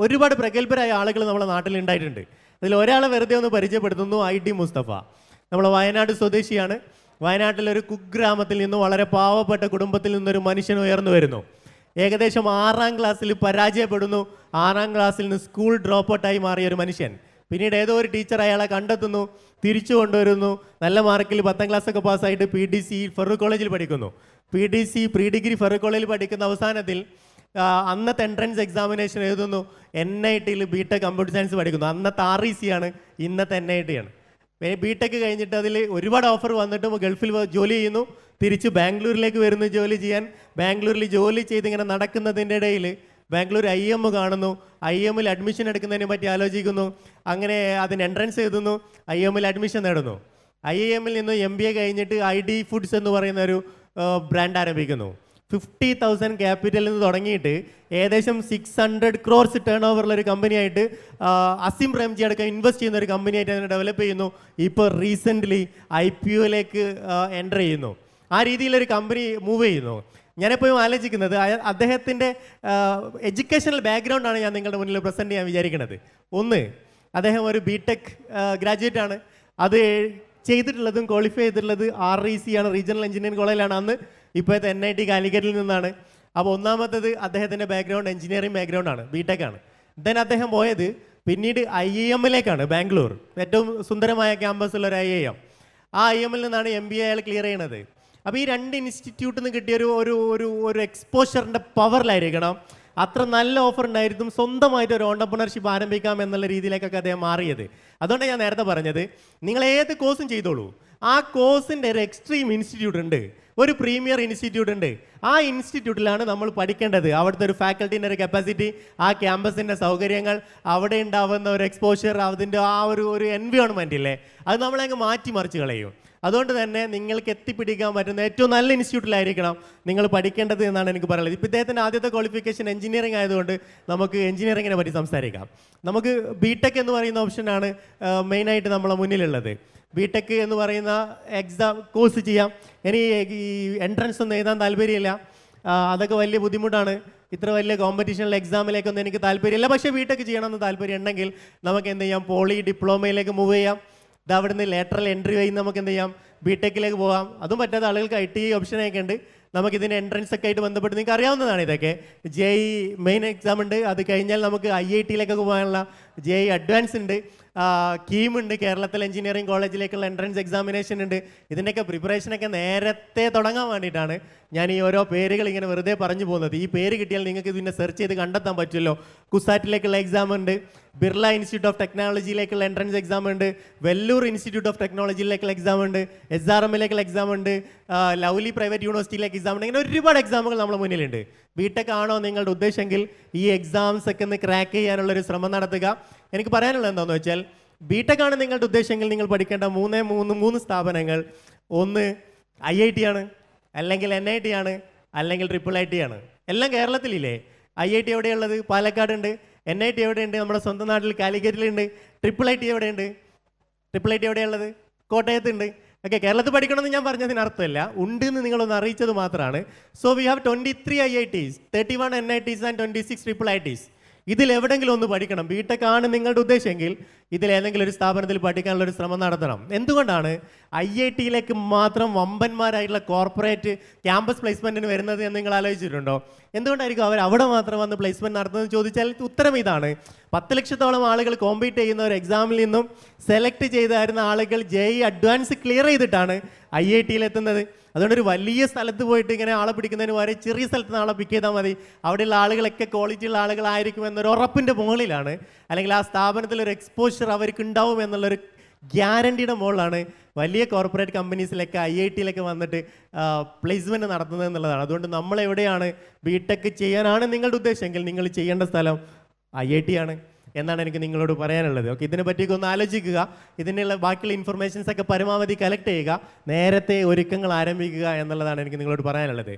ഒരുപാട് പ്രഗത്ഭരായ ആളുകൾ നമ്മുടെ നാട്ടിൽ ഉണ്ടായിട്ടുണ്ട്. അതിൽ ഒരാളെ വെറുതെ ഒന്ന് പരിചയപ്പെടുത്തുന്നു, ID മുസ്തഫ. നമ്മൾ വയനാട് സ്വദേശിയാണ്. വയനാട്ടിലൊരു കുഗ്രാമത്തിൽ നിന്ന് വളരെ പാവപ്പെട്ട കുടുംബത്തിൽ നിന്നൊരു മനുഷ്യൻ ഉയർന്നു വരുന്നു. ഏകദേശം 6ാം ക്ലാസ്സിൽ പരാജയപ്പെടുന്നു. 6ാം ക്ലാസ്സിൽ നിന്ന് സ്കൂൾ ഡ്രോപ്പ് ഔട്ടായി മാറിയ ഒരു മനുഷ്യൻ പിന്നീട് ഏതോ ഒരു ടീച്ചർ അയാളെ കണ്ടെത്തുന്നു, തിരിച്ചു കൊണ്ടുവരുന്നു. നല്ല മാർക്കിൽ 10ാം ക്ലാസ്സൊക്കെ പാസ്സായിട്ട് PDC ഫറൂഖ് കോളേജിൽ പഠിക്കുന്നു. PDC പ്രീ ഡിഗ്രി ഫറൂഖ് കോളേജിൽ പഠിക്കുന്ന അവസാനത്തിൽ അന്നത്തെ എൻട്രൻസ് എക്സാമിനേഷൻ എഴുതുന്നു. NITയിൽ BTech കമ്പ്യൂട്ടർ സയൻസ് പഠിക്കുന്നു. അന്നത്തെ REC ആണ്, ഇന്നത്തെ NIT ആണ്. BTech കഴിഞ്ഞിട്ട് അതിൽ ഒരുപാട് ഓഫർ വന്നിട്ടും ഗൾഫിൽ ജോലി ചെയ്യുന്നു. തിരിച്ച് ബാംഗ്ലൂരിലേക്ക് വരുന്നു ജോലി ചെയ്യാൻ. ബാംഗ്ലൂരിൽ ജോലി ചെയ്ത് ഇങ്ങനെ നടക്കുന്നതിൻ്റെ ഇടയിൽ ബാംഗ്ലൂർ IIM കാണുന്നു. IIMൽ അഡ്മിഷൻ എടുക്കുന്നതിനെ പറ്റി ആലോചിക്കുന്നു. അങ്ങനെ അതിന് എൻട്രൻസ് എഴുതുന്നു. IIMൽ അഡ്മിഷൻ നേടുന്നു. IIMൽ നിന്ന് MBA കഴിഞ്ഞിട്ട് ID ഫുഡ്സ് എന്ന് പറയുന്ന ഒരു ബ്രാൻഡ് ആരംഭിക്കുന്നു. 50,000 ക്യാപിറ്റലിൽ നിന്ന് തുടങ്ങിയിട്ട് ഏകദേശം 600 crores ടേൺ ഓവറുള്ളൊരു കമ്പനിയായിട്ട് അസിം പ്രേംജി അടക്കം ഇൻവെസ്റ്റ് ചെയ്യുന്ന ഒരു കമ്പനിയായിട്ട് അതിനെ ഡെവലപ്പ് ചെയ്യുന്നു. ഇപ്പോൾ റീസെൻ്റ്ലി IPOയിലേക്ക് എൻ്റർ ചെയ്യുന്നു. ആ രീതിയിലൊരു കമ്പനി മൂവ് ചെയ്യുന്നു. ഞാനെപ്പോഴും ആലോചിക്കുന്നത് അദ്ദേഹത്തിൻ്റെ എഡ്യൂക്കേഷണൽ ബാക്ക്ഗ്രൗണ്ടാണ് ഞാൻ നിങ്ങളുടെ മുന്നിൽ പ്രസൻറ്റ് ചെയ്യാൻ വിചാരിക്കുന്നത്. ഒന്ന്, അദ്ദേഹം ഒരു BTech ഗ്രാജുവേറ്റ് ആണ്. അത് ചെയ്തിട്ടുള്ളതും ക്വാളിഫൈ ചെയ്തിട്ടുള്ളത് REC ആണ്, റീജിയണൽ എഞ്ചിനീയറിംഗ് കോളേജിലാണ് അന്ന്. ഇപ്പോഴത്തെ NIT കാലിക്കറ്റിൽ നിന്നാണ്. അപ്പോൾ ഒന്നാമത്തത് അദ്ദേഹത്തിൻ്റെ ബാക്ക്ഗ്രൗണ്ട് എഞ്ചിനീയറിംഗ് ബാക്ക്ഗ്രൗണ്ടാണ്, BTech ആണ്. ദെൻ അദ്ദേഹം പോയത് പിന്നീട് IIMലേക്കാണ്, ബാംഗ്ലൂർ, ഏറ്റവും സുന്ദരമായ ക്യാമ്പസുള്ള ഒരു IIM. ആ IIMൽ നിന്നാണ് MBA അയാൾ ക്ലിയർ ചെയ്യണത്. അപ്പോൾ ഈ 2 ഇൻസ്റ്റിറ്റ്യൂട്ടിൽ നിന്ന് കിട്ടിയ ഒരു എക്സ്പോഷറിൻ്റെ പവറിലായിരിക്കണം അത്ര നല്ല ഓഫർ ഉണ്ടായിരുന്നും സ്വന്തമായിട്ട് ഒരു ഓണ്ടർപ്രണർഷിപ്പ് ആരംഭിക്കാം എന്നുള്ള രീതിയിലേക്കൊക്കെ അദ്ദേഹം മാറിയത്. അതുകൊണ്ടാണ് ഞാൻ നേരത്തെ പറഞ്ഞത്, നിങ്ങൾ ഏത് കോഴ്സും ചെയ്തോളൂ, ആ കോഴ്സിൻ്റെ ഒരു എക്സ്ട്രീം ഇൻസ്റ്റിറ്റ്യൂട്ട് ഉണ്ട്, ഒരു പ്രീമിയർ ഇൻസ്റ്റിറ്റ്യൂട്ട് ഉണ്ട്. ആ ഇൻസ്റ്റിറ്റ്യൂട്ടിലാണ് നമ്മൾ പഠിക്കേണ്ടത്. അവിടുത്തെ ഒരു ഫാക്കൽറ്റീൻ്റെ ഒരു കപ്പാസിറ്റി, ആ ക്യാമ്പസിൻ്റെ സൗകര്യങ്ങൾ, അവിടെ ഉണ്ടാവുന്ന ഒരു എക്സ്പോഷർ, അതിൻ്റെ ആ ഒരു എൻവയോൺമെൻ്റ് ഇല്ലേ, അത് നമ്മളങ്ങ് മാറ്റിമറിച്ച് കളയും. അതുകൊണ്ട് തന്നെ നിങ്ങൾക്ക് എത്തിപ്പിടിക്കാൻ പറ്റുന്ന ഏറ്റവും നല്ല ഇൻസ്റ്റിറ്റ്യൂട്ടിലായിരിക്കണം നിങ്ങൾ പഠിക്കേണ്ടത് എന്നാണ് എനിക്ക് പറയുന്നത്. ഇപ്പോൾ ഇദ്ദേഹത്തിൻ്റെ ആദ്യത്തെ ക്വാളിഫിക്കേഷൻ എഞ്ചിനീയറിംഗ് ആയതുകൊണ്ട് നമുക്ക് എഞ്ചിനീയറിങ്ങിനെ പറ്റി സംസാരിക്കാം. നമുക്ക് BTech എന്ന് പറയുന്ന ഓപ്ഷനാണ് മെയിനായിട്ട് നമ്മളെ മുന്നിലുള്ളത്. BTech എന്ന് പറയുന്ന എക്സാം കോഴ്സ് ചെയ്യാം. ഇനി ഈ എൻട്രൻസ് ഒന്നും എഴുതാൻ താല്പര്യമില്ല, അതൊക്കെ വലിയ ബുദ്ധിമുട്ടാണ്, ഇത്ര വലിയ കോമ്പറ്റീഷനിലെ എക്സാമിലേക്കൊന്നും എനിക്ക് താല്പര്യമില്ല, പക്ഷേ BTech ചെയ്യണമെന്ന് താല്പര്യം ഉണ്ടെങ്കിൽ നമുക്ക് എന്ത് ചെയ്യാം, പോളി ഡിപ്ലോമയിലേക്ക് മൂവ് ചെയ്യാം. ഇത് അവിടുന്ന് ലേറ്ററൽ എൻട്രി വഴി നമുക്ക് എന്ത് ചെയ്യാം, BTechലേക്ക് പോകാം. അതും പറ്റാത്ത ആളുകൾക്ക് IT ഓപ്ഷനൊക്കെ ഉണ്ട്. നമുക്കിതിൻ്റെ എൻട്രൻസ് ഒക്കെ ആയിട്ട് ബന്ധപ്പെട്ട് നിങ്ങൾക്ക് അറിയാവുന്നതാണ് ഇതൊക്കെ. JEE മെയിൻ എക്സാം ഉണ്ട്. അത് കഴിഞ്ഞാൽ നമുക്ക് IITയിലേക്കൊക്കെ പോകാനുള്ള JEE അഡ്വാൻസ് ഉണ്ട്. കീം ഉണ്ട്, കേരളത്തിൽ എഞ്ചിനീയറിംഗ് കോളേജിലേക്കുള്ള എൻട്രൻസ് എക്സാമിനേഷൻ ഉണ്ട്. ഇതിൻ്റെയൊക്കെ പ്രിപ്പറേഷനൊക്കെ നേരത്തെ തുടങ്ങാൻ വേണ്ടിയിട്ടാണ് ഞാൻ ഈ ഓരോ പേരുകൾ ഇങ്ങനെ വെറുതെ പറഞ്ഞു പോകുന്നത്. ഈ പേര് കിട്ടിയാൽ നിങ്ങൾക്ക് ഇതിനെ സെർച്ച് ചെയ്ത് കണ്ടെത്താൻ പറ്റുമല്ലോ. കുസാറ്റിലേക്കുള്ള എക്സാം ഉണ്ട്, ബിർള ഇൻസ്റ്റിറ്റ്യൂട്ട് ഓഫ് ടെക്നോളജിയിലേക്കുള്ള എൻട്രൻസ് എക്സാം ഉണ്ട്, വെല്ലൂർ ഇൻസ്റ്റിറ്റ്യൂട്ട് ഓഫ് ടെക്നോളജിയിലേക്കുള്ള എക്സാം ഉണ്ട്, SRMലേക്കുള്ള എക്സാം ഉണ്ട്, ലവ്ലി പ്രൈവറ്റ് യൂണിവേഴ്സിറ്റിയിലേക്ക് എക്സാം ഉണ്ട്. ഇങ്ങനെ ഒരുപാട് എക്സാമുകൾ നമ്മുടെ മുന്നിലുണ്ട്. BTech ആണോ നിങ്ങളുടെ ഉദ്ദേശമെങ്കിൽ ഈ എക്സാംസ് ഒക്കെ ഒന്ന് ക്രാക്ക് ചെയ്യാനുള്ളൊരു ശ്രമം നടത്തുക. എനിക്ക് പറയാനുള്ളത് എന്താണെന്ന് വെച്ചാൽ, BTech ആണ് നിങ്ങളുടെ ഉദ്ദേശമെങ്കിൽ നിങ്ങൾ പഠിക്കേണ്ട മൂന്ന് സ്ഥാപനങ്ങൾ. ഒന്ന് IIT ആണ്, അല്ലെങ്കിൽ NIT ആണ്, അല്ലെങ്കിൽ IIIT ആണ്. എല്ലാം കേരളത്തിലില്ലേ? IIT എവിടെയുള്ളത്? പാലക്കാട് ഉണ്ട്. NIT എവിടെയുണ്ട്? നമ്മുടെ സ്വന്തം നാട്ടിൽ കാലിക്കറ്റിലുണ്ട്. IIIT എവിടെയുണ്ട്? IIIT എവിടെയുള്ളത്? കോട്ടയത്തുണ്ട്. ഓക്കെ, കേരളത്തിൽ പഠിക്കണമെന്ന് ഞാൻ പറഞ്ഞതിന് അർത്ഥമില്ല, ഉണ്ട് എന്ന് നിങ്ങളൊന്ന് അറിയിച്ചത് മാത്രമാണ്. So we have 23 IITs, 31 NITs and 26 IIITs. ഇതിലെവിടെങ്കിലും ഒന്ന് പഠിക്കണം. BTech ആണ് നിങ്ങളുടെ ഉദ്ദേശമെങ്കിൽ ഇതിലേതെങ്കിലും ഒരു സ്ഥാപനത്തിൽ പഠിക്കാനുള്ളൊരു ശ്രമം നടത്തണം. എന്തുകൊണ്ടാണ് IITയിലേക്ക് മാത്രം വമ്പന്മാരായിട്ടുള്ള കോർപ്പറേറ്റ് ക്യാമ്പസ് പ്ലേസ്മെൻറ്റിന് വരുന്നത് എന്ന് നിങ്ങൾ ആലോചിച്ചിട്ടുണ്ടോ? എന്തുകൊണ്ടായിരിക്കും അവർ അവിടെ മാത്രം വന്ന് പ്ലേസ്മെൻറ്റ് നടത്തുന്നത് ചോദിച്ചാൽ ഉത്തരം ഇതാണ്. 10 ലക്ഷത്തോളം ആളുകൾ കോമ്പീറ്റ് ചെയ്യുന്ന ഒരു എക്സാമിൽ നിന്നും സെലക്ട് ചെയ്തായിരുന്ന ആളുകൾ JEE അഡ്വാൻസ് ക്ലിയർ ചെയ്തിട്ടാണ് IITയിൽ എത്തുന്നത്. അതുകൊണ്ട് ഒരു വലിയ സ്ഥലത്ത് പോയിട്ട് ഇങ്ങനെ ആളെ പിടിക്കുന്നതിന് വരെ ചെറിയ സ്ഥലത്ത് നിന്ന് ആളെ പിക്ക് ചെയ്താൽ മതി. അവിടെയുള്ള ആളുകളൊക്കെ ക്വാളിറ്റി ഉള്ള ആളുകളായിരിക്കും എന്നൊരു ഉറപ്പിൻ്റെ മുകളിലാണ്, അല്ലെങ്കിൽ ആ സ്ഥാപനത്തിലൊരു എക്സ്പോഷർ അവർക്ക് ഉണ്ടാവും എന്നുള്ളൊരു ഗ്യാരണ്ടിയുടെ മുകളിലാണ് വലിയ കോർപ്പറേറ്റ് കമ്പനീസിലൊക്കെ IITയിലൊക്കെ വന്നിട്ട് പ്ലേസ്മെൻറ്റ് നടത്തുന്നത് എന്നുള്ളതാണ്. അതുകൊണ്ട് നമ്മളെവിടെയാണ് BTech ചെയ്യാനാണ് നിങ്ങളുടെ ഉദ്ദേശമെങ്കിൽ നിങ്ങൾ ചെയ്യേണ്ട സ്ഥലം IIT ആണ് എന്നാണ് എനിക്ക് നിങ്ങളോട് പറയാനുള്ളത്. ഓക്കെ, ഇതിനെ പറ്റിയൊക്കെ ഒന്ന് ആലോചിക്കുക. ഇതിനുള്ള ബാക്കിയുള്ള ഇൻഫർമേഷൻസ് ഒക്കെ പരമാവധി കളക്ട് ചെയ്യുക, നേരത്തെ ഒരുക്കങ്ങൾ ആരംഭിക്കുക എന്നുള്ളതാണ് എനിക്ക് നിങ്ങളോട് പറയാനുള്ളത്.